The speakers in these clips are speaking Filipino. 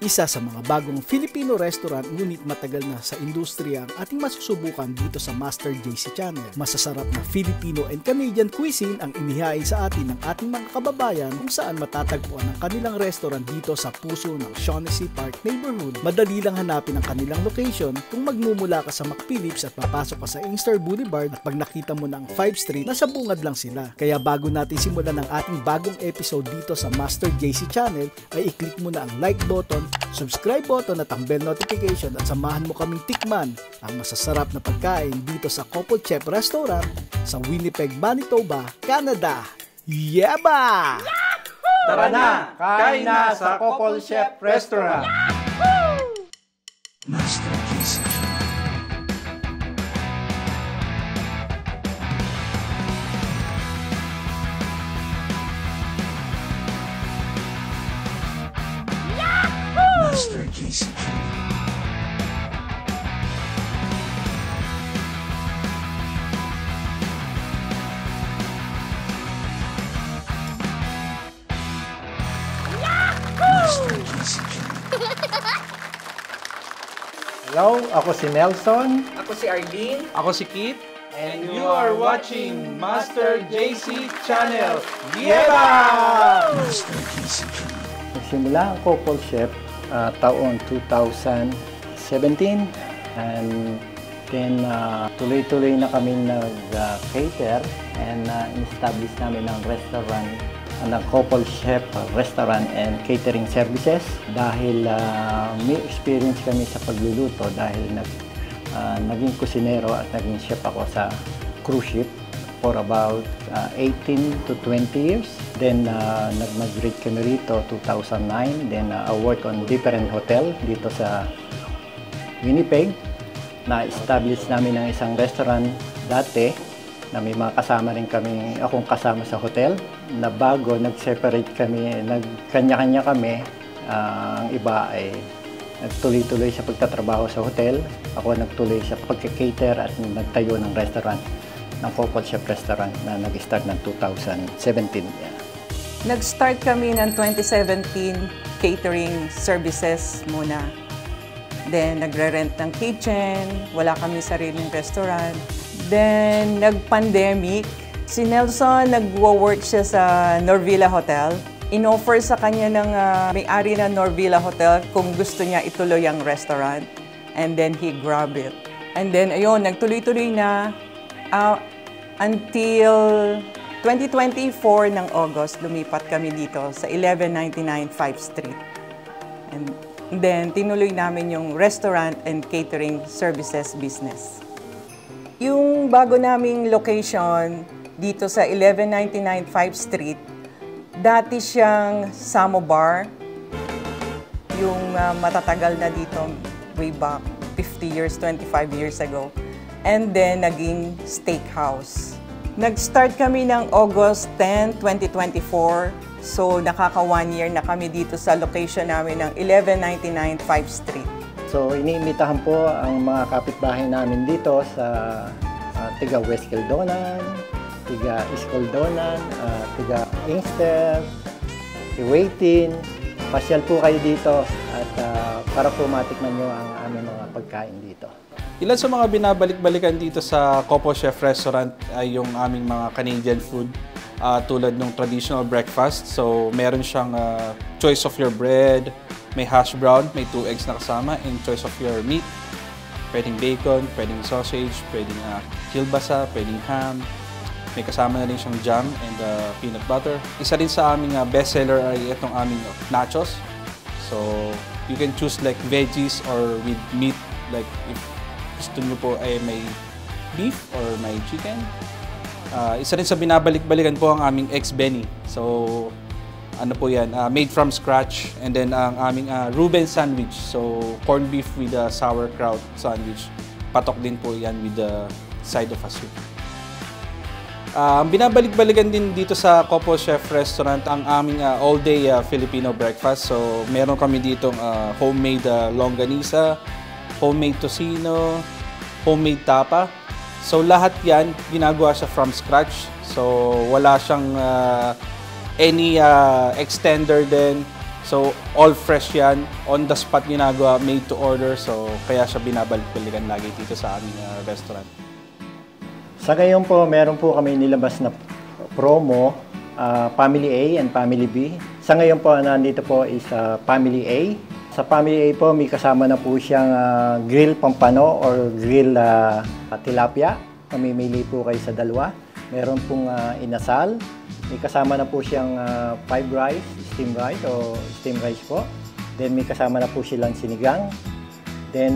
Isa sa mga bagong Filipino restaurant ngunit matagal na sa industriya ang ating masusubukan dito sa Master JC Channel. Masasarap na Filipino and Canadian cuisine ang inihain sa atin ng ating mga kababayan kung saan matatagpuan ang kanilang restaurant dito sa puso ng Shaughnessy Park neighborhood. Madali lang hanapin ang kanilang location kung magmumula ka sa McPhillips at papasok ka sa Inkster Boulevard at pag nakita mo na ang 5th Street, nasa bungad lang sila. Kaya bago natin simulan ang ating bagong episode dito sa Master JC Channel ay i-click mo na ang like button, subscribe button at ang bell notification at samahan mo kaming tikman ang masasarap na pagkain dito sa Couple Chef Restaurant sa Winnipeg, Manitoba, Canada. Yeba! Tara na! Kain na sa Couple Chef Restaurant! Master JC. Master JC. Master JC. Hello, ako si Nelson. Ako si Arlene. Ako si Kit. And you are watching Master JC Channel. Yeba! Master JC. Nagsimula ang Couple Chef taon 2017 and then tuloy-tuloy na kami nag-cater and in-establish namin ang restaurant, ng Couple Chef Restaurant and Catering Services dahil may experience kami sa pagluluto dahil naging kusinero at naging chef ako sa cruise ship for about 18 to 20 years. Then nag-migrate kami rito 2009. Then I work on different hotel dito sa Winnipeg. Na-establish namin ng isang restaurant dati na may mga kasama rin kami, akong kasama sa hotel. Na bago, nag-separate kami, nagkanya-kanya kami. Ang iba ay nagtuloy-tuloy sa pagtatrabaho sa hotel. Ako nagtuloy sa pagka-cater at nagtayo ng restaurant, ng Couple Chef Restaurant na nag-start ng 2017. Nag-start kami ng 2017 catering services muna. Then, nagre-rent ng kitchen, wala kami sariling restaurant. Then, nag-pandemic, si Nelson nag-work siya sa Norvilla Hotel. In-offer sa kanya ng may-ari ng Norvilla Hotel kung gusto niya ituloy ang restaurant. And then, he grabbed it. And then, ayun, nagtuloy-tuloy na until 2024 ng August, lumipat kami dito sa 1199 5th Street. And then, tinuloy namin yung restaurant and catering services business. Yung bago naming location dito sa 1199 5th Street, dati siyang Samo Bar, yung matatagal na dito way back 50 years, 25 years ago. And then, naging steakhouse. Nag-start kami ng August 10, 2024. So, nakaka 1 year na kami dito sa location namin ng 1199 5th Street. So, iniimbitahan po ang mga kapitbahay namin dito sa tiga West Kildonan, tiga East Kildonan, tiga Inkster, Iwaitin. Pasyal po kayo dito at para po matikman nyo ang aming mga pagkain dito. Ilan sa mga binabalik-balikan dito sa Couple Chef Restaurant ay yung aming mga Canadian food tulad ng traditional breakfast. So, meron siyang choice of your bread, may hash brown, may 2 eggs na kasama, and choice of your meat. Pwedeng bacon, pwedeng sausage, pwedeng kielbasa, pwedeng ham. May kasama na rin siyang jam and peanut butter. Isa rin sa aming bestseller ay itong aming nachos. So, you can choose like veggies or with meat. Like if gusto nyo po ay may beef or may chicken. Isa rin sa binabalik-balikan po ang aming Eggs Benny. So, ano po yan, made from scratch. And then ang aming Reuben sandwich. So, corned beef with a sauerkraut sandwich. Patok din po yan with the side of a soup. Ang binabalik-balikan din dito sa Couple Chef Restaurant ang aming all-day Filipino breakfast. So, meron kami ditong homemade longganisa, homemade tocino, homemade tapa. So, lahat yan, ginagawa siya from scratch. So, wala siyang any extender din. So, all fresh yan. On the spot ginagawa, made to order. So, kaya siya binabalik-balikan lagi dito sa aming restaurant. Sa ngayon po, meron po kami nilabas na promo, Family A and Family B. Sa ngayon po, nandito po is Family A. Sa Family A po, may kasama na po siyang grill pampano or grill tilapia. Mamimili po kayo sa dalawa. Meron pong inasal. May kasama na po siyang 5 rice, steam rice po. Then may kasama na po silang sinigang. Then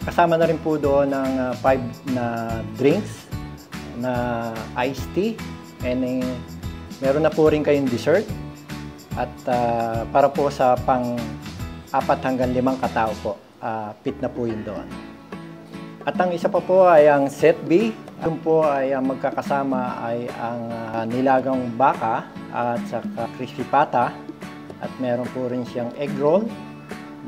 kasama na rin po doon ng 5 na drinks na iced tea. And meron na po rin kayong dessert. At para po sa pang 4 hanggang 5 katao po, fit na po yun doon. At ang isa pa po ay ang set B. Doon po ay ang magkakasama ay ang nilagang baka at saka crispy pata. At meron po rin siyang egg roll.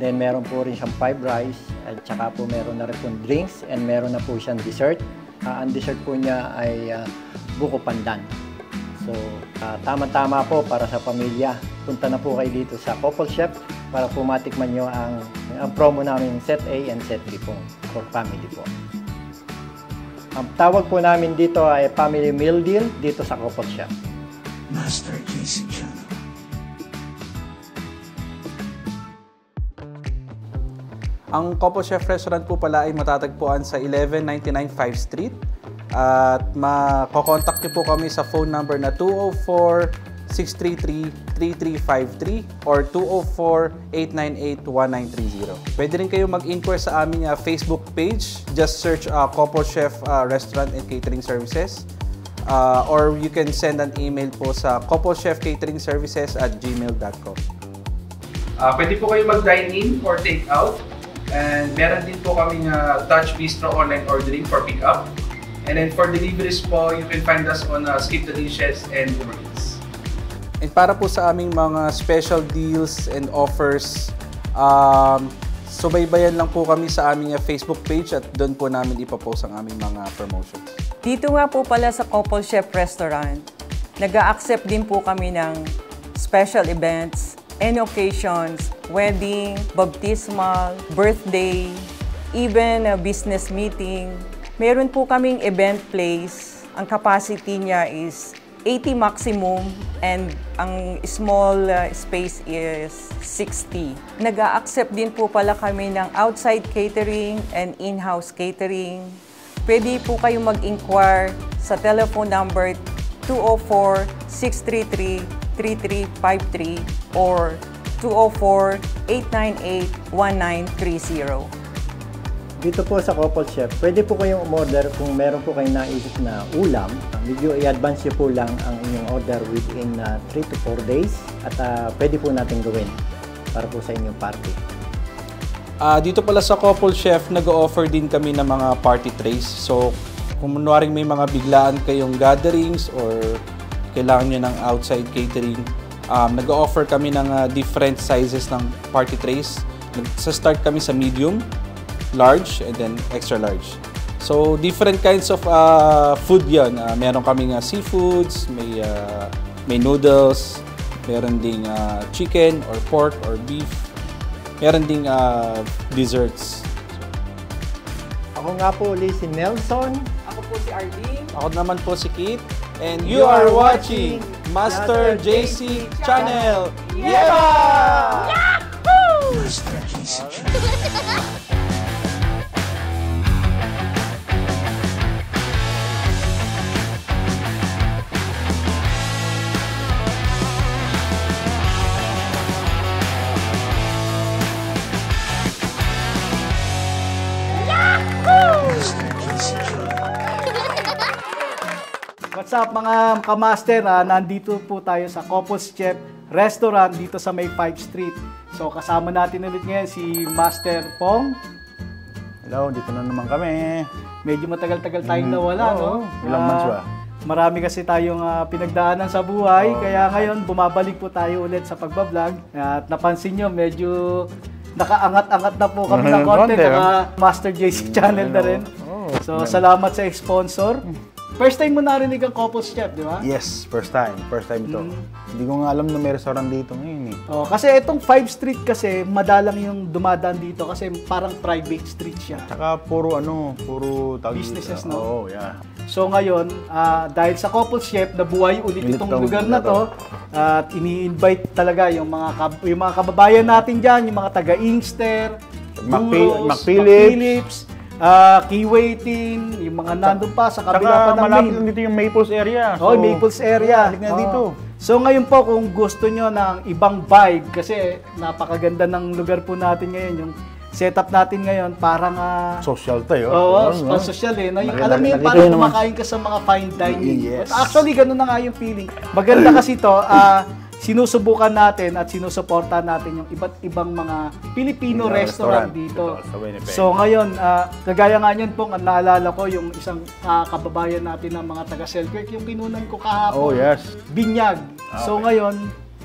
Then meron po rin siyang 5 rice. At saka po meron na rin po drinks and meron na po siyang dessert. Ang dessert po niya ay buko pandan. So, tama-tama po para sa pamilya. Punta na po kayo dito sa Couple Chef para po matikman nyo ang promo namin Set A and Set B po for family po. Ang tawag po namin dito ay Family Meal Deal dito sa Couple Chef. Master JC Channel. Ang Couple Chef Restaurant po pala ay matatagpuan sa 1199 5th Street. At makokontak niyo po kami sa phone number na 204-633-3353 or 204-898-1930. Pwede rin kayo mag-inquire sa aming Facebook page. Just search Couple Chef Restaurant and Catering Services. Or you can send an email po sa couplechefcateringservices@gmail.com. Pwede po kayo mag-dine-in or take-out. And meron din po kaming Touch Bistro online ordering for pick-up. And then for deliveries po, you can find us on Skip the Dishes and Uber Eats. And para po sa aming mga special deals and offers, subaybayan lang po kami sa aming Facebook page at doon po namin ipapost ang aming mga promotions. Dito nga po pala sa Couple Chef Restaurant, nag-a-accept din po kami ng special events, any occasions, wedding, baptismal, birthday, even a business meeting. Meron po kaming event place. Ang capacity niya is 80 maximum and ang small space is 60. Nag-a-accept din po pala kami ng outside catering and in-house catering. Pwede po kayong mag-inquire sa telephone number 204-633-3353 or 204-898-1930. Dito po sa Couple Chef, pwede po kayong umorder kung meron po kayong naisip na ulam. Medyo i-advance nyo po lang ang inyong order within 3 to 4 days at pwede po natin gawin para po sa inyong party. Dito pala sa Couple Chef, nag-o-offer din kami ng mga party trays. So, kung manuwaring may mga biglaan kayong gatherings or kailangan nyo ng outside catering, nag-o-offer kami ng different sizes ng party trays. Sa-start kami sa medium, large, and then extra large. So, different kinds of food yan. Meron kaming seafoods, may noodles, meron ding chicken or pork or beef. Meron ding desserts. Ako nga po ulit si Nelson. Ako po si Arlene. Ako naman po si Kate. And you are watching Master JC Channel. Yeah! Master JC Channel. What's up mga kamaster? Nandito po tayo sa Couples Chef Restaurant dito sa May 5th Street. So kasama natin ulit ngayon si Master Pong. Hello, dito na naman kami. Medyo matagal-tagal tayong nawala, no? Ilang months ba? Marami kasi tayong pinagdaanan sa buhay, kaya ngayon bumabalik po tayo ulit sa pagbablog. At napansin nyo, medyo nakaangat-angat na po kami ng content, Master JC Channel na rin. So salamat sa sponsor. First time mo narinig ang Couples Chef, di ba? Yes, first time. First time ito. Hindi ko nga alam na may restaurant dito ngayon eh. Oh, kasi itong 5 Street kasi madalang yung dumadaan dito kasi parang private street siya. Tsaka puro tawag Businesses, dito. no? Oo, yeah. So ngayon, dahil sa Couples Chef, nabuhay ulit Ulit itong tong lugar na lugar to. At ini-invite talaga yung mga kababayan natin dyan, yung mga taga-Inkster, McPhillips, Keywaiting, yung mga nandun pa sa kabila pa Tsaka ng malapit main. lang dito yung Maples area. Oh, Maples area. Halik na dito. So ngayon po kung gusto nyo ng ibang vibe kasi napakaganda ng lugar po natin ngayon, yung setup natin ngayon parang Social tayo. oo, social eh. Yung, alam mo yun, Nakita parang yun naman. kumakain ka sa mga fine dining. Yes. Actually, ganun na nga yung feeling. Maganda kasi to, sinusubukan natin at sinusuporta natin yung iba't ibang mga Filipino restaurant dito. Sa Winnipeg. So ngayon, kagaya nga niyan pong naalala ko yung isang kababayan natin ng mga taga Selkirk, yung kinunan ko kahapon. Oh, yes. Binyag. So ngayon,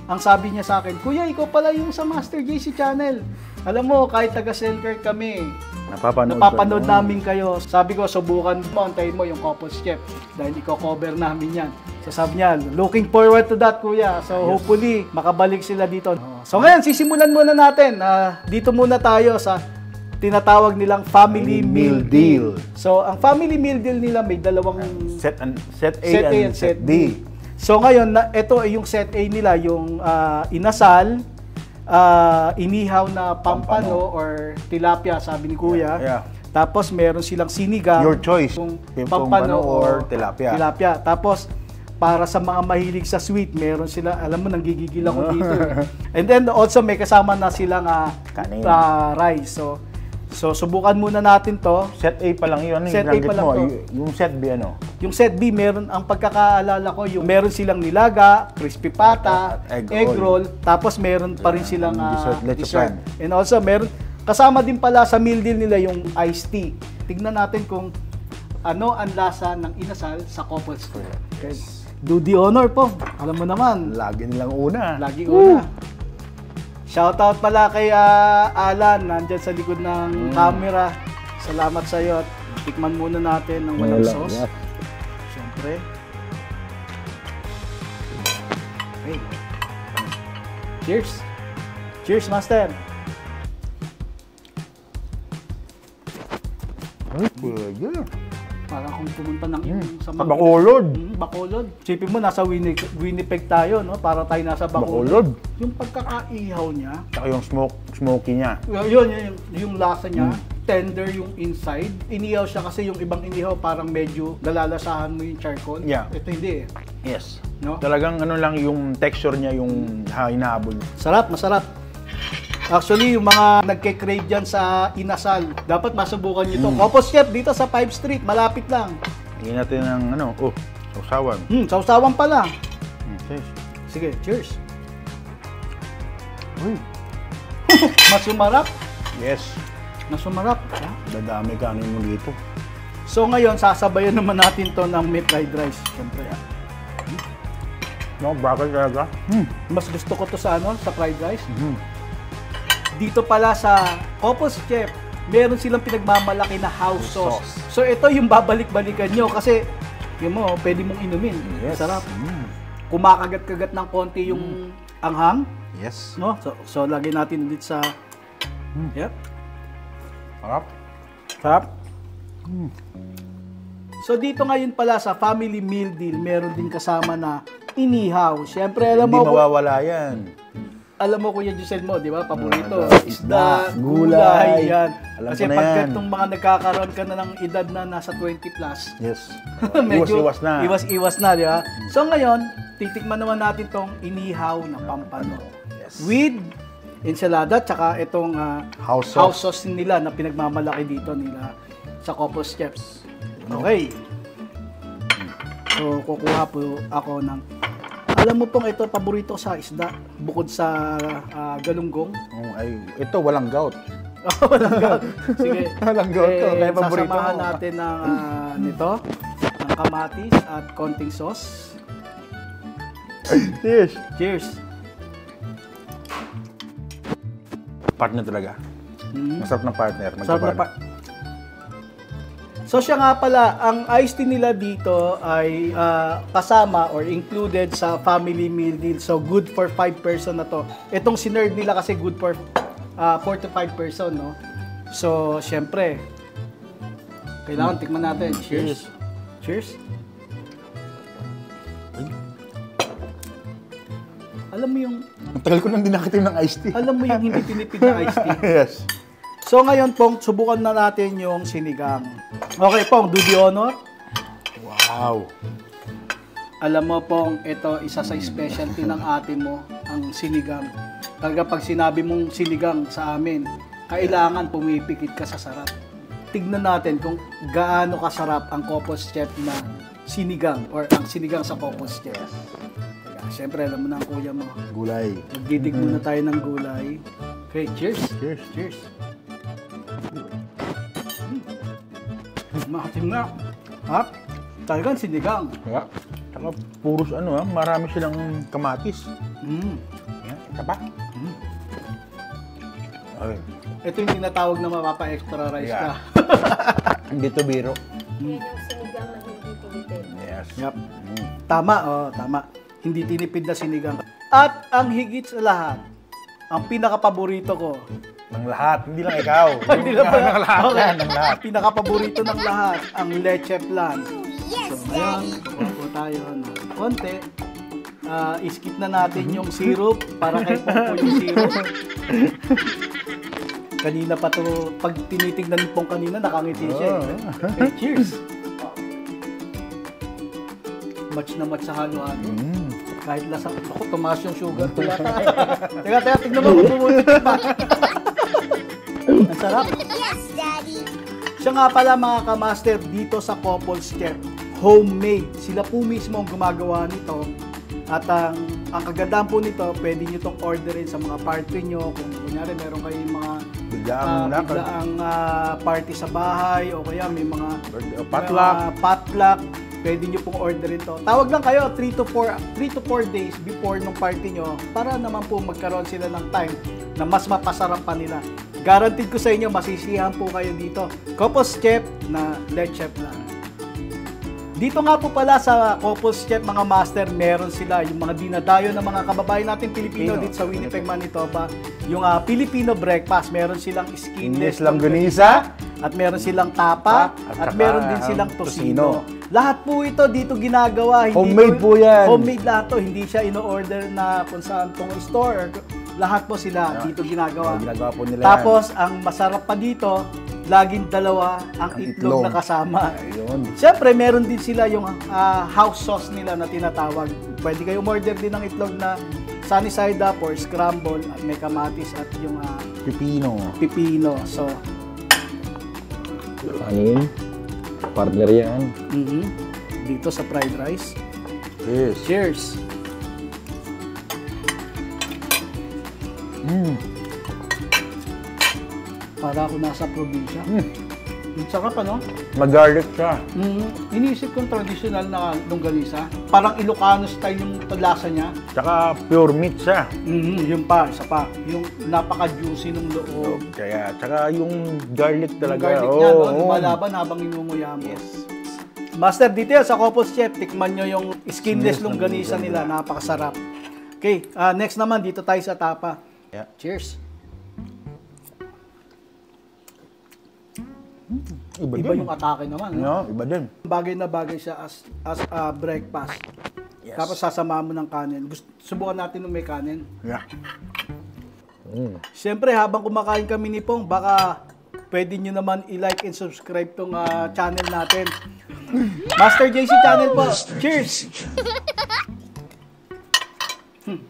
ang sabi niya sa akin, Kuya, ikaw pala yung sa Master JC Channel. Alam mo, kahit taga Selkirk kami, napapanood namin kayo. Sabi ko, subukan mo, antayin mo yung Couples Chef dahil i-cover namin yan. So sabi niya, looking forward to that, Kuya. So hopefully, makabalik sila dito. So ngayon, sisimulan muna natin. Dito muna tayo sa tinatawag nilang Family Meal Deal. So ang Family Meal Deal nila may dalawang Set A and Set D. So ngayon, ito ay yung Set A nila, yung inasal, inihaw na pampano or tilapia, sabi ni Kuya. Yeah. Tapos meron silang sinigang. Your choice, Kung pampano or tilapia. Tapos para sa mga mahilig sa sweet, meron sila, alam mo, nanggigigil ako dito. And then also may kasama na silang rice. So subukan muna natin to. Set A pa lang yun. Set A pa lang to. Yung Set B ano? Yung Set B, meron, ang pagkakaalala ko, yung meron silang nilaga, crispy pata, egg roll, tapos meron pa rin silang dessert. And also, meron, kasama din pala sa meal deal nila yung iced tea. Tignan natin kung ano ang lasa ng inasal sa Couples Chef. Okay. Do the honor po. Alam mo naman. Lagi nilang una. Lagi una. Shoutout pala kay Alan, nandyan sa likod ng camera. Salamat sa iyo at tikman muna natin ng walang sauce. Yeah. Siyempre. Okay. Cheers! Cheers, Master! Ay, pwede. Parang kung pumunta ng Sa Bacolod. Bacolod. Sipin mo, nasa Winnipeg tayo, no? Para tayo nasa Bacolod. Yung pagkakaihaw niya, Tsaka yung smoky niya. yung lasa niya, tender yung inside. Inihaw siya kasi yung ibang inihaw parang medyo galalasahan mo yung charcoal. Yeah. Ito hindi eh. Yes. No? Talagang ano lang yung texture niya, yung hinahabol. Sarap, masarap. Actually, yung mga nagke-crave dyan sa inasal, dapat masubukan nyo ito. Couples Chef dito sa 5 Street, malapit lang. Hingin natin ng sausawan. Sausawan pa lang. Okay. Sige, cheers. Uy. Masumarap. Yes. Masumarap. Dadami kanin mo dito. So ngayon, sasabayan naman natin to ng may fried rice. Siyempre. No, bakit talaga? Mas gusto ko to sa sa fried rice. Dito pala sa Couples Chef, meron silang pinagmamalaki na house sauce. So ito yung babalik-balikan nyo kasi yun mo, pwede mong inumin. Yes. Sarap. Kumakagat-kagat ng konti yung anghang. Yes. No? So lagay natin ulit sa... Yep. Sarap. Sarap. So dito ngayon pala sa Family Meal Deal, meron din kasama na inihaw. Siyempre, alam Hindi mo... mawawala yan. Alam mo, Kuya Giselle mo, di ba? Paborito. Isda, Gulay, yan. Alam Kasi ko na pagka yan. itong mga nagkakaroon ka na ng edad na nasa 20 plus, Yes. medyo Iwas-iwas na. Iwas-iwas na, di ba? So ngayon, titikman naman natin itong inihaw na pampano. Yes. With ensalada, tsaka itong House sauce nila na pinagmamalaki dito nila sa Couples Chefs. Okay. So, kukuha po ako ng... Alam mo pong ito, paborito sa isda, bukod sa galunggong. Ito, walang gout. Walang gout. Sige. Walang gout to, kaya paborito sasamahan mo. natin ng nito, ng kamatis at konting sauce. Cheers. Cheers. Partner talaga. Masarap ng partner. Sarap na So siya nga pala, ang iced tea nila dito ay kasama or included sa family meal deal. So good for 5 person na to. Itong sinerve nila kasi good for 4 to 5 person, no? So, syempre, kailangan tikman natin. Cheers. Cheers. Alam mo yung... Ang tagal ko nang dinakita ng iced tea. Alam mo yung hindi tinipid na iced tea? Yes. So ngayon pong, subukan na natin yung sinigang. Okay pong, do the honor. Wow. Alam mo pong, ito isa sa specialty ng ate mo, ang sinigang. Talaga pag sinabi mong sinigang sa amin, kailangan pumipikit ka sa sarap. Tignan natin kung gaano kasarap ang Copos Chef na sinigang or ang sinigang sa Copos Chef. Siyempre, alam mo na ang kuya mo. Gulay. Magdidig muna tayo ng gulay. Okay, cheers. Cheers. Cheers. Makatim na. Ha? Talagang sinigang. Kaya, saka puros marami silang kamatis. Yan, ito pa. Okay. Ito yung tinatawag na mapapa-extra rice ka. Hindi to biro. Yan yung sinigang na hindi tinipid. Yes. Yep. Tama, tama. Hindi tinipid na sinigang. At ang higit sa lahat, ang pinaka-paborito ko. Ng lahat, hindi lang ikaw. Hindi lang pala. Ng lahat Okay. yan, ng lahat. Pinaka-paborito ng lahat, ang leche flan. So, ngayon, kukuha po tayo ng konti. I-skip na natin yung syrup para kay Pongpo yung syrup. Kanina pa to, pag tinitignan ni Pong kanina, nakangiti siya. Okay, cheers! Match na match sa halo-halo. Kahit lasang, ako, tumaas yung sugar ko yata. Teka, tignan mo, bumuti pa. Ang sarap. Yes, Daddy! Siya nga pala mga kamaster dito sa Copos Chef, homemade. Sila po mismo ang gumagawa nito. At ang kagandahan po nito, pwede nyo itong orderin sa mga party nyo. Kung kunyari meron kayong mga biglaang party sa bahay o kaya may mga potluck, pwede nyo pong orderin to. Tawag lang kayo 3 to 4 days before nung party nyo para naman po magkaroon sila ng time na mas mapasarap pa nila. Guaranteed ko sa inyo, masisiyahan po kayo dito. Copos Chef na leche flan. Dito nga po pala sa Copos Chef, mga master, meron sila yung mga dinadayo ng mga kababayan natin Pilipino dito sa Winnipeg, Manitoba. Yung Filipino breakfast, meron silang skinless longganisa, at meron silang tapa, at meron din silang tocino. Lahat po ito dito ginagawa. Hindi homemade po yan. Homemade lahat to. Hindi siya ino-order na kung saan tong store. Lahat po sila dito ginagawa. Ginagawa po nila Tapos, ang masarap pa dito, laging dalawa ang itlog na kasama. Ayun. Siyempre, meron din sila yung house sauce nila na tinatawag. Pwede kayo order din ng itlog na sunny side up or scramble at may kamatis at yung pipino. So, Kanin. Partner yan. dito sa fried rice. Yes. Cheers! Para ako nasa probinsya. Ang sarap, ano? Mag-garlic siya. Iniisip kong traditional na longganisa. Parang Ilocano style yung lasa niya. Tsaka pure meat siya. Yung pa, isa pa. Yung napaka-juicy ng loob. Kaya, tsaka yung garlic Yung talaga. garlic niya, no? Lumalaban habang inunguya mo. Master, dito yan, sa Copos Chef, tikman nyo yung skinless longganisa nila. Napakasarap. Okay, next naman, dito tayo sa tapa. Yeah. Cheers! Iba Yung atake naman. No, iba din. Bagay na bagay siya as breakfast. Yes. Tapos sasama mo ng kanin. Subukan natin nung may kanin. Yeah. Siyempre, habang kumakain kami ni Pong, baka pwede nyo naman i-like and subscribe tong channel natin. Master JC channel po. Cheers!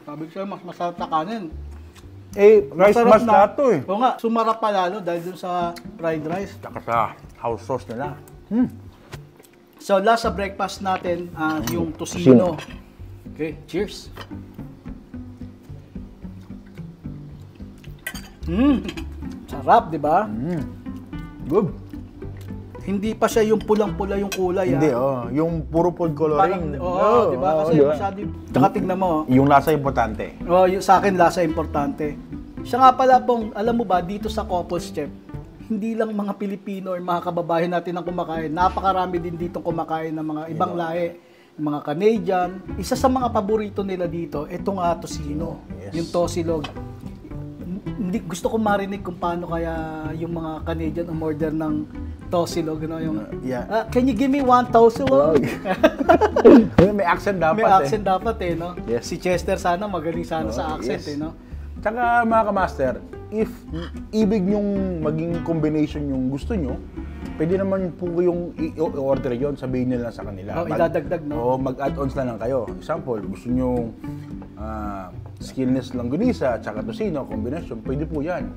Sabi ko sa'yo, mas masarap na kanin. Rice mas lahat to eh. Oo nga, sumarap pa lalo dahil dun sa fried rice. Tsaka sa house sauce nila. So, last sa breakfast natin, yung tocino. Okay, cheers! Sarap, di ba? Good. Hindi pa siya yung pulang-pula yung kulay. Hindi, yung puro food coloring. Oo, di ba? Kasi diba? masyado. Tsaka tignan mo. Yung lasa importante. Yung sa akin, lasa importante. Siya nga pala Pong, alam mo ba, dito sa Copos Chef, hindi lang mga Pilipino or mga kababayan natin ang kumakain. Napakarami din dito kumakain ng mga ibang lahi, mga Canadian. Isa sa mga paborito nila dito, itong tocino, yung tosilog. Hindi gusto ko marinig kung paano kaya yung mga Canadian umorder ng tosilog, yung can you give me one tosilog? May accent dapat. May accent dapat no. Yes. Si Chester sana magaling sana sa accent no. Tsaka mga kamaster, if ibig nyong maging combination yung gusto nyo, pwede naman po yung i-order yon, sabihin nyo lang sa kanila. Idadagdag, no? O mag-add-ons na lang kayo. Example, gusto nyo skinless langganisa at saka tocino, combination, pwede po yan.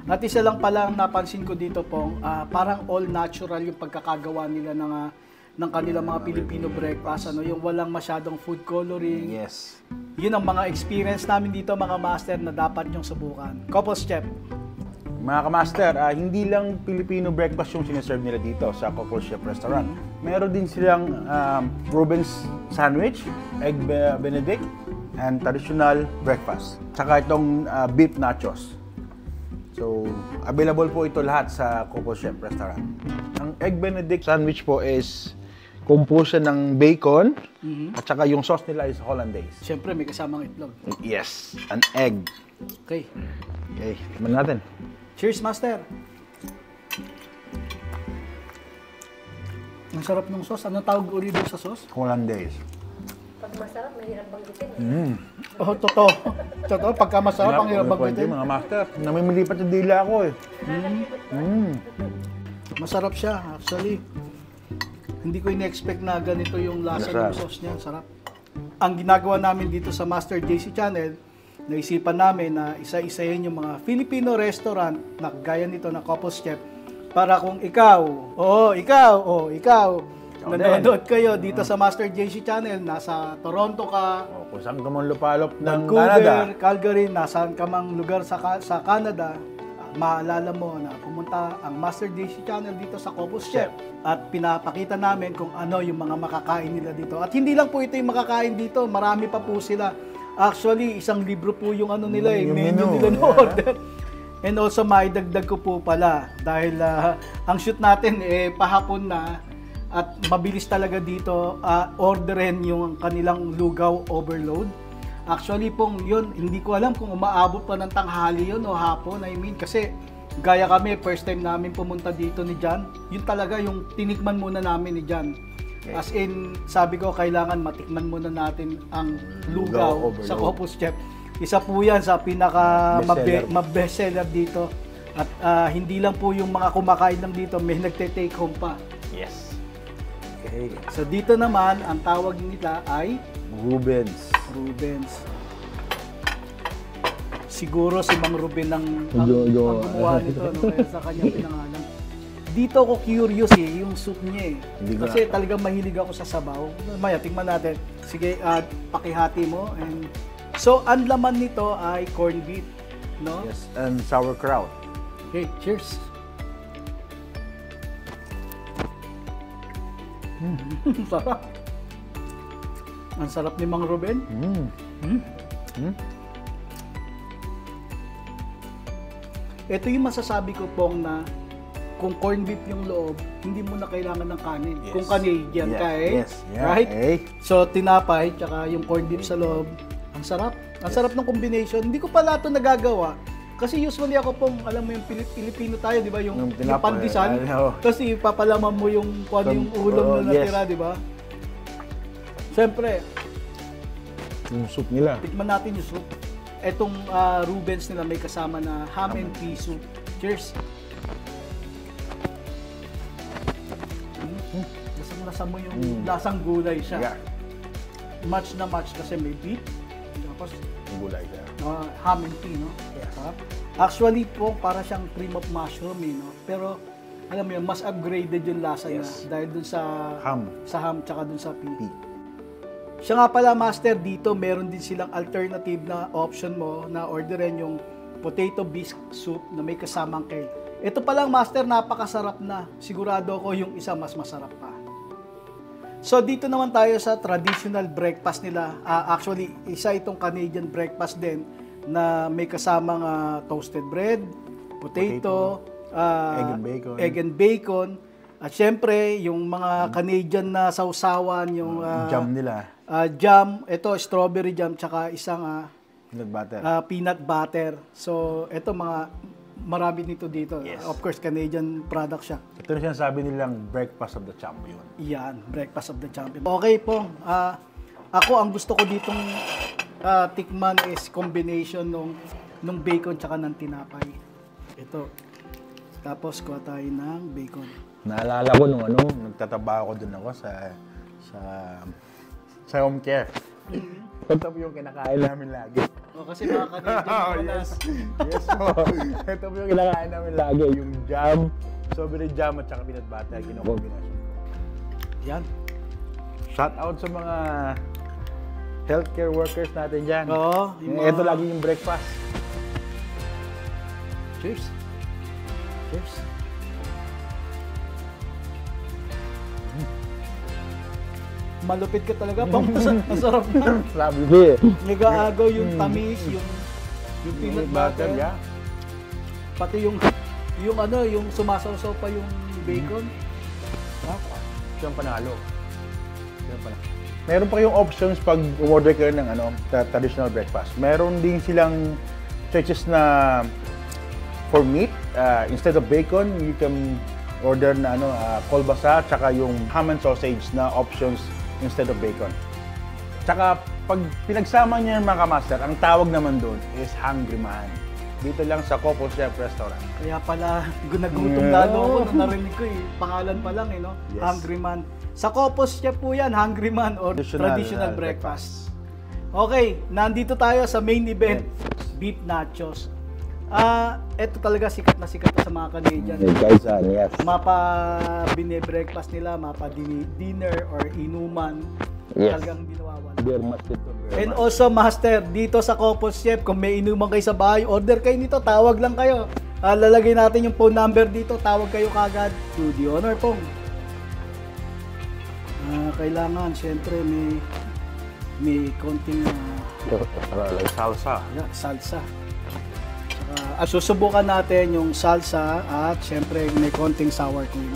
At isa lang pala ang napansin ko dito pong, parang all natural yung pagkakagawa nila ng kanilang mga Filipino breakfast, yung walang masyadong food coloring. Yes. Yun ang mga experience namin dito mga master na dapat nyong subukan. Couples Chef. Mga kamaster, hindi lang Filipino breakfast yung sinaserve nila dito sa Couples Chef Restaurant. Meron din silang Reuben's sandwich, egg benedict, and traditional breakfast. Tsaka itong beef nachos. So, available po ito lahat sa Couples Chef Restaurant. Ang egg benedict sandwich po is composed ng bacon at saka yung sauce nila is hollandaise. Siyempre, may kasamang itlog. Yes, an egg. Okay. Okay, tikman natin. Cheers, Master! Ang sarap ng sauce. Anong tawag ulit doon sa sauce? Hollandaise. Pag masarap, mahirap banggitin. Oh, totoo. Totoo, pagka masarap, ang hirap banggitin. Mga master, namimili pa sa dila ako eh. Masarap siya, actually. Hindi ko in-expect na ganito yung lasa ng sauce niya. Sarap. Ang ginagawa namin dito sa Master JC Channel, naisipan namin na isa-isahin yung mga Filipino restaurant na gaya nito na Couples Chef para kung ikaw, nanonood kayo dito sa Master JC Channel, nasa Toronto ka, Kung saan ka man lupalop ng Vancouver, Canada, Calgary, nasaan ka mang lugar sa Canada, maalala mo na pumunta ang Master JC Channel dito sa Couples Chef at pinapakita namin kung ano yung mga makakain nila dito. At hindi lang po ito yung makakain dito, marami pa po sila. Actually, isang libro po yung ano nila Yung menu nila na order. And also, maidagdag ko po pala dahil ang shoot natin pahapon na at mabilis talaga dito orderin yung kanilang lugaw overload. Actually pong yun, hindi ko alam kung umaabot pa ng tanghali yun o hapon. I mean, kasi gaya kami, first time namin pumunta dito ni John, yun talaga yung tinikman muna namin ni John. Okay. As in, sabi ko, kailangan matikman muna natin ang lugaw sa Couples Chef. Isa po yan sa pinaka bestseller dito. At hindi lang po yung mga kumakain lang dito, may nagte-take home pa. yes. Okay. So dito naman, ang tawag nila ay Reuben's. Siguro si Mang Ruben ang gumawa nito, no? Kaya sa kanya pinangalan. Dito ako curious yung soup niya Kasi talagang mahilig ako sa sabaw. Maya, tingnan natin. Sige, pakihati mo. And so, ang laman nito ay corned beef, no? Yes, and sauerkraut. Okay, cheers. Sarap. Ang sarap ni Mang Ruben. Ito yung masasabi ko pong na kung corned beef yung loob, hindi mo na kailangan ng kanin. Yes. Kung Canadian ka right? So, tinapay, tsaka yung corned beef sa loob, ang sarap. Ang sarap ng combination. Hindi ko pala ito nagagawa. Kasi usually ako pong, alam mo yung Pilipino tayo, di ba? Yung pandesal. Kasi ipapalaman mo yung kung ano yung ulam na natira, di ba? Siyempre, yung soup nila. Tikman natin yung soup. Etong Reuben's nila may kasama na ham and pea soup. Cheers! Lasang-lasa mo yung lasang gulay siya. Match na match kasi may beef. Tapos, gulay siya. Ham and pea, no? Yes. Actually po, para siyang cream of mushroom, no? Pero, alam mo yun, mas upgraded yung lasa niya dahil dun sa ham tsaka dun sa pea. Siya nga pala, Master, dito meron din silang alternative na option mo na orderin yung potato bisque soup na may kasamang kale. Ito palang, Master, napakasarap na. Sigurado ko yung isa mas masarap pa. So, dito naman tayo sa traditional breakfast nila. Actually, isa itong Canadian breakfast din na may kasamang toasted bread, potato, egg and bacon. At syempre, yung mga Canadian na sausawan, yung Jam nila. Jam, ito strawberry jam, tsaka isang Peanut butter. peanut butter. So, ito marami nito dito. Yes. Of course, Canadian product siya. Ito na sinasabi nilang breakfast of the champion. Yan, breakfast of the champion. Okay po, ako ang gusto ko ditong tikman is combination nung bacon tsaka ng tinapay. Ito. Tapos kuha tayo ng bacon. Naalala ko nung nagtatrabaho ko dun ako sa home care. Ito po yung kinakain namin lagi. Kasi mga Canadian yes po. Ito po yung kinakain namin lagi. Yung jam, strawberry jam at saka peanut butter. Kinokombinasyon ko. Yan. Shout out sa mga healthcare workers natin dyan. Oo. Ito lagi yung breakfast. Cheers. Cheers. Malupit ka talaga. Masarap na. Sabi ko eh. Nag-aagaw yung tamis, yung peanut butter. Yeah. Pati yung sumasawsaw pa yung bacon. Ito yung panalo. Meron pa kayong options pag umorder kayo ng traditional breakfast. Meron din silang choices na for meat. Instead of bacon, you can order na kolbasa tsaka yung ham and sausage na options instead of bacon. Tsaka pag pinagsama niya yung mga kamaster, ang tawag naman doon is Hungry Man. Dito lang sa Couple Chef Restaurant. Kaya pala, nagutom lalo ako nung narinig ko eh. Pangalan pa lang no? Yes. Hungry Man. Sa Couple Chef po yan, Hungry Man or traditional breakfast. Okay, nandito tayo sa main event, beef nachos. Ito talaga sikat na sikat sa mga Canadian. Yes. Mapa bine-breakfast nila, mapa dinner or inuman. Yes. Talagang hindi nawawala. Beer must ito. And also, Master, dito sa Couple Chef, kung may inuman kayo sa bahay, order kayo nito, tawag lang kayo. Lalagay natin yung phone number dito, tawag kayo kagad to the honor pong. Kailangan, syempre, may konting Salsa. yeah, salsa. At susubukan natin yung salsa at syempre may konting sour cream.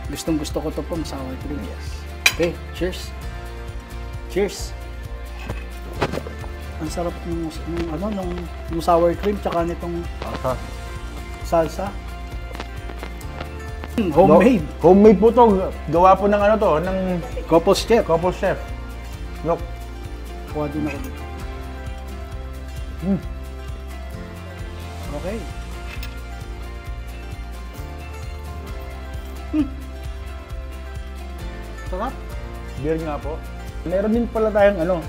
Gustong gusto ko to pong sour cream. Yes. Okay, cheers. Cheers. Ang sarap nung sour cream tsaka nitong salsa. Homemade. Homemade po to. Gawa po ng ng Couple Chef. Couple Chef. Look. Kuha din ako dito. Okay. Sarap. Beer nga po. Meron din pala tayong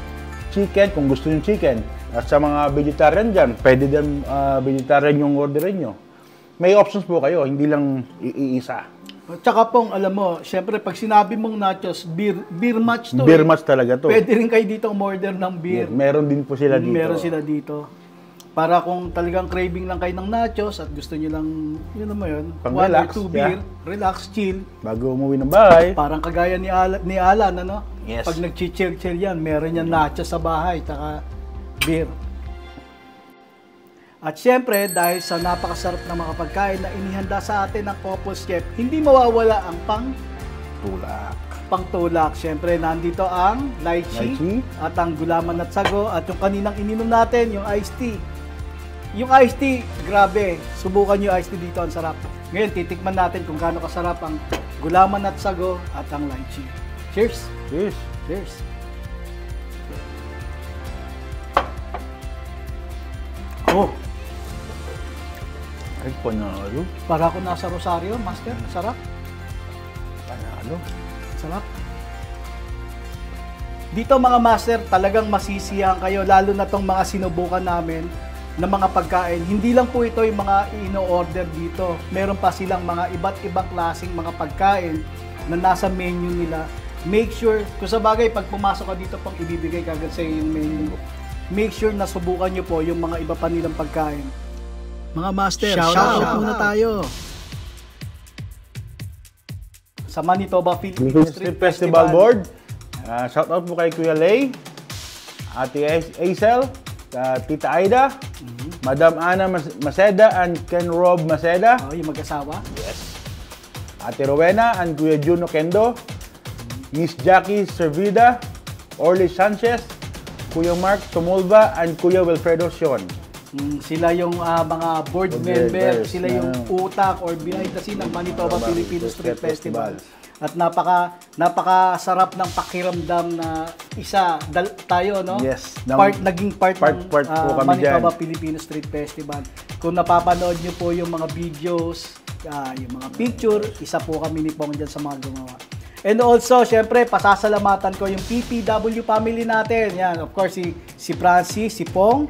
chicken kung gusto niyo chicken. At sa mga vegetarian dyan, pwede din vegetarian yung orderin nyo. May options po kayo, hindi lang iisa. Tsaka pong, alam mo, syempre pag sinabi mong nachos, beer match to. Beer match talaga to. Pwede rin kayo dito umorder ng beer. Meron din po sila dito. Meron sila dito. Para kung talagang craving lang kayo ng nachos at gusto nyo lang, yun naman yun, one or two beer, relax, chill. Bago umuwi ng bahay. Parang kagaya ni Alan, ano? Yes. Pag nag-chill yan, meron yan nachos sa bahay, tsaka beer. At syempre, dahil sa napakasarap na mga pagkain na inihanda sa atin ng Couple Chef, hindi mawawala ang pangtulak. Syempre, nandito ang lychee at ang gulaman at sago at yung kaninang ininom natin, yung iced tea. Yung iced tea, grabe. Subukan nyo iced tea dito, ang sarap. Ngayon, titikman natin kung gaano kasarap ang gulaman at sago at ang lychee. Cheers! Cheers! Cheers! Oh! Ay, panalo. Para ako nasa Rosario, Master. Sarap. Panalo. Sarap. Dito mga Master, talagang masisiyahan kayo, lalo na tong mga sinubukan namin na mga pagkain. Hindi lang po ito yung mga ino-order dito. Meron pa silang mga iba't ibang klaseng mga pagkain na nasa menu nila. Make sure, kung sa bagay, pag pumasok ka dito pang ibibigay kagad sa yung menu. Make sure na subukan nyo po yung mga iba pa nilang pagkain. Mga Master, shout out muna tayo. Sa Manitoba Philippine Street Festival Board. Shout out po kay Kuya Lay, Ate Aisel, Tita Aida, Madam Ana Maceda and Ken Rob Maceda. Oh, yung mag-asawa. Yes. Ate Rowena and Kuya Juno Kendo. Miss Jackie Servida, Orly Sanchez, Kuya Mark Tumulba, and Kuya Wilfredo Sion. Sila yung mga board member, sila yung utak or behind the scene ng Manitoba Filipino Street Festival. At napakasarap ng pakiramdam na tayo, no? Yes. Naging part ng po kami Manitoba dyan. Filipino Street Festival. Kung napapanood nyo po yung mga videos, yung mga picture, isa po kami ni Pong dyan sa mga gumawa. And also, syempre, pasasalamatan ko yung PPW family natin. Yan, of course, si Francis, si Pong,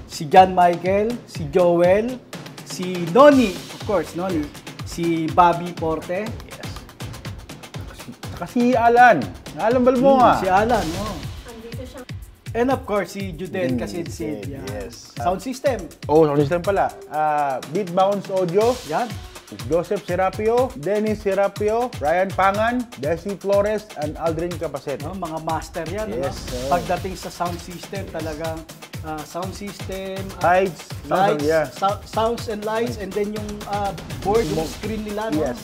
si John Michael, si Joel, si Noni, of course, Noni, si Bobby Porte. Yes. Si Alan Balbonga. Si Alan, no. Andito siya. And of course, si Judel Casid. Yes. Sound system. Sound system pala. Beat Bounce Audio. Yan. Joseph Serapio, Dennis Serapio, Ryan Pangan, Desi Flores, and Aldrin Capaset. No, mga master yan. Yes, no? Pagdating sa sound system, talagang sound system, Lights, sounds and lights, and then yung board, yung screen nila. No? Yes.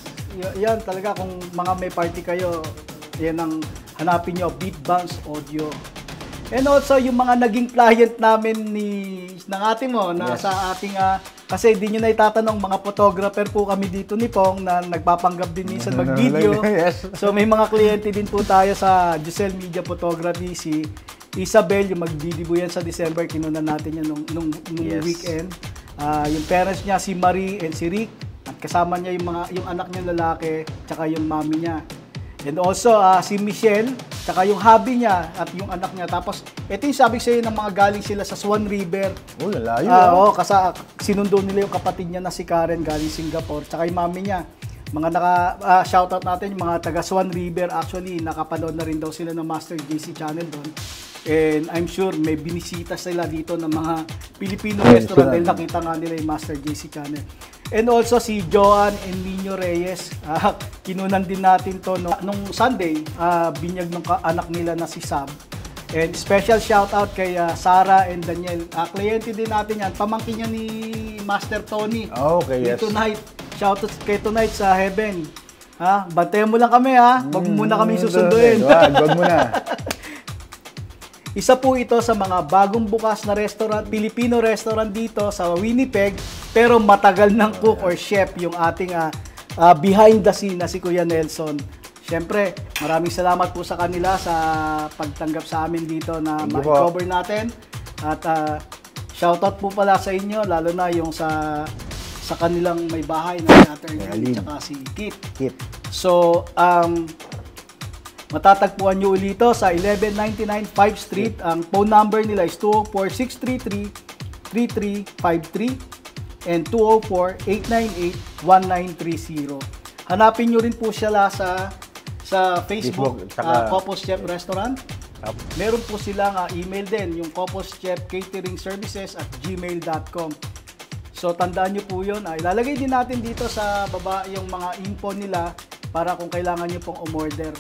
Yan talaga, kung mga may party kayo, yan ang hanapin nyo, Beat Bounce Audio. And also, yung mga naging client namin ng ate mo, na sa ating, kasi di nyo na itatanong, mga photographer po kami dito ni Pong na nagpapanggap din minsan mag-video. Yes. So may mga kliyente din po tayo sa Giselle Media Photography, si Isabel, yung mag-didibo yan sa December, kinunan natin yan nung weekend. Yung parents niya, si Marie and si Rick, at kasama niya yung anak niya lalaki, tsaka yung mami niya. And also, si Michelle, tsaka yung hubby niya at yung anak niya. Tapos, ito yung sabi sa'yo ng mga galing sila sa Swan River. Oh, lalayo. Oo, kasi sinundo nila yung kapatid niya na si Karen galing Singapore. Tsaka yung mami niya. Mga shoutout natin yung mga taga Swan River. Actually, nakapanood na rin daw sila ng Master JC channel doon. And I'm sure may binisita sila dito ng mga Filipino restaurant dahil nakita nga nila yung Master JC channel. And also si Joan and Nino Reyes, kinunan din natin to nung Sunday, binyag ng anak nila na si Sam. And special shout out kay Sarah and Daniel. Kliyente din natin yan, pamangkin niya ni Master Tony. Okay, yes. Tonight, shout out kay Tonight sa Heaven. Bantayan mo lang kami wag mo muna kami susunduin. Wag muna. Isa po ito sa mga bagong bukas na restaurant, Filipino restaurant dito sa Winnipeg, pero matagal ng cook or chef yung ating behind the scene na si Kuya Nelson. Siyempre, maraming salamat po sa kanila sa pagtanggap sa amin dito na ma-cover natin. At shoutout po pala sa inyo, lalo na yung sa kanilang may bahay na Attorney at si Kit. So, matatagpuan nyo ulit ito sa 1199 5th Street. Ang phone number nila is 204-633-3353 and 204-898-1930. Hanapin nyo rin po sila sa Facebook, Couples Chef Restaurant. Meron po silang email din, yung Couples Chef Catering Services at gmail.com. So tandaan nyo po yun. Ilalagay din natin dito sa baba yung mga info nila para kung kailangan nyo pong umorder.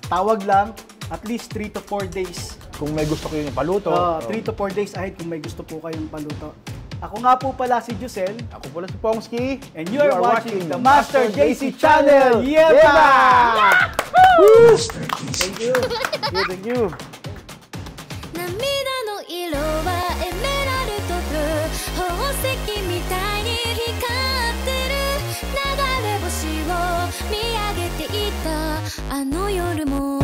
Tawag lang, at least 3 to 4 days. Kung may gusto kayong paluto. 3 to 4 days ahead kung may gusto po kayong paluto. Ako nga po pala si Giselle. Ako pala si Pongski. And you are watching the Master JC Channel. Yeah! Master JC. Thank you. Thank you. 涙の色はエメラルドブルー宝石みたいに光ってる流れ星を見上げていたあの夜も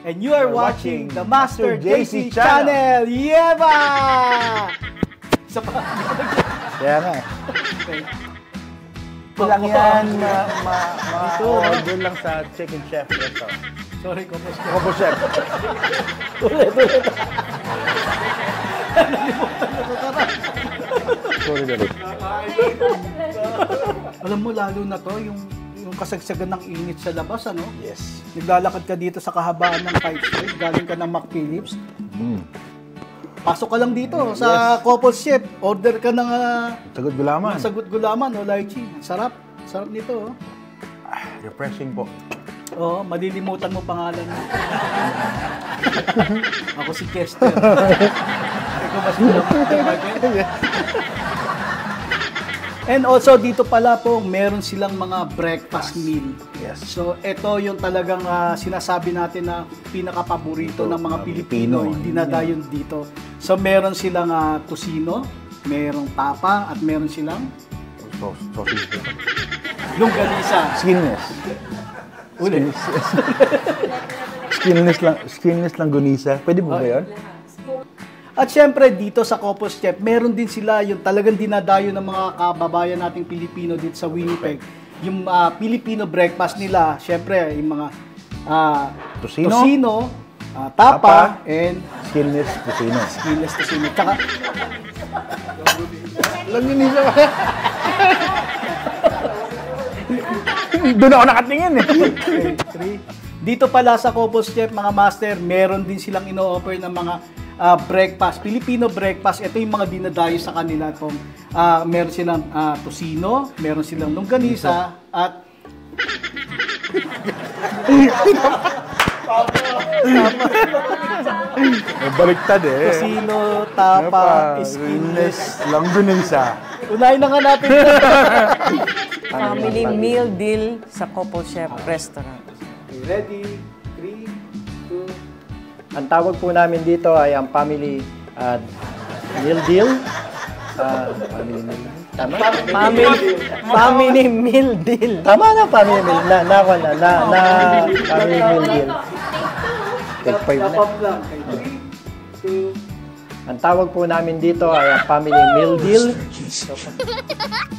And you are watching the Master JC Channel. Yeba! Isa pa. Kaya nga. Ito lang yan, doon lang sa Chicken Chef restaurant. Sorry, Coco Chef. Coco Chef. Ulit. Sorry. Alam mo, lalo na to, yung kasagsagan ng init sa labas, ano? Yes. Naglalakad ka dito sa kahabaan ng 5th Street, galing ka ng McPhillips. Pasok ka lang dito sa Couple Chef. Order ka ng Sagot gulaman. sagot gulaman o lychee. Sarap. Sarap nito. Refreshing po. Oo, malilimutan mo pangalan mo. Ako si Kester. Ikaw mas And also, dito pala po, meron silang mga breakfast meal. Yes. So, ito yung talagang sinasabi natin na pinaka-paborito ng mga Pilipino, hindi na dayon dito. So, meron silang tocino, merong tapa, at meron silang Sausage. longganisa. Skinless. Ulit. Skinless lang gunisa. Pwede mo ba yun? At syempre, dito sa Couple Chef, meron din sila yung talagang dinadayo ng mga kababayan nating Pilipino dito sa Winnipeg. Yung Filipino breakfast nila, syempre, yung mga tocino, tapa, and Skinless tocino. skinless tocino. Tsaka, Longganisa ba? Doon ako nakatingin eh. dito pala sa Couple Chef, mga master, meron din silang ino-offer ng mga breakfast, Filipino breakfast. Ito yung mga dinadayo sa kanila. Meron silang tocino, meron silang longganisa, at Baliktad eh. tocino, tapa, skinless. Longganisa. Unahin na nga natin. Family meal deal sa Couple Chef Restaurant. Ready? 3, 2, Ang tawag po namin dito ay ang family meal deal. Family meal. Tama? Family meal deal. Tama na family meal. Family meal deal. Take 5 na. lang. 3, 2, Ang tawag po namin dito ay ang family meal deal. Master JC Channel.